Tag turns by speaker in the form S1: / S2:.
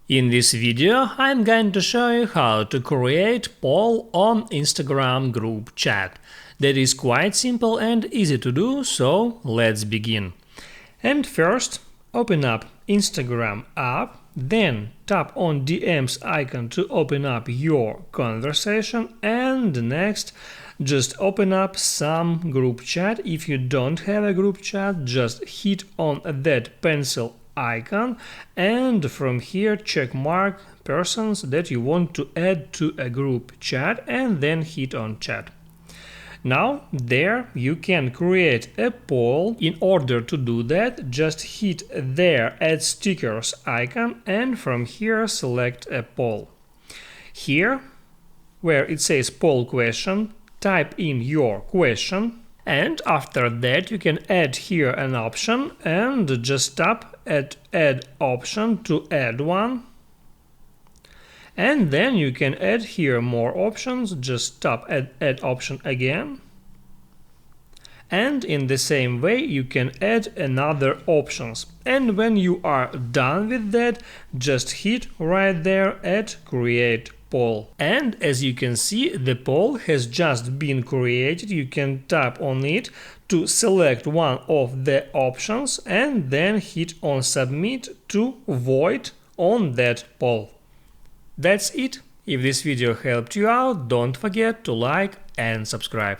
S1: In this video, I'm going to show you how to create poll on Instagram group chat. That is quite simple and easy to do, so let's begin. And first, open up Instagram app, then tap on DMs icon to open up your conversation, and next, just open up some group chat. If you don't have a group chat, just hit on that pencil icon and from here check mark persons that you want to add to a group chat and then hit on chat. Now there you can create a poll. In order to do that, just hit there add stickers icon and from here select a poll. Here where it says poll question, type in your question. And after that you can add here an option and just tap at add option to add one. And then you can add here more options, just tap add option again. And in the same way you can add another options. And when you are done with that, just hit right there at create poll. And as you can see, the poll has just been created. You can tap on it to select one of the options and then hit on submit to vote on that poll. That's it. If this video helped you out, don't forget to like and subscribe.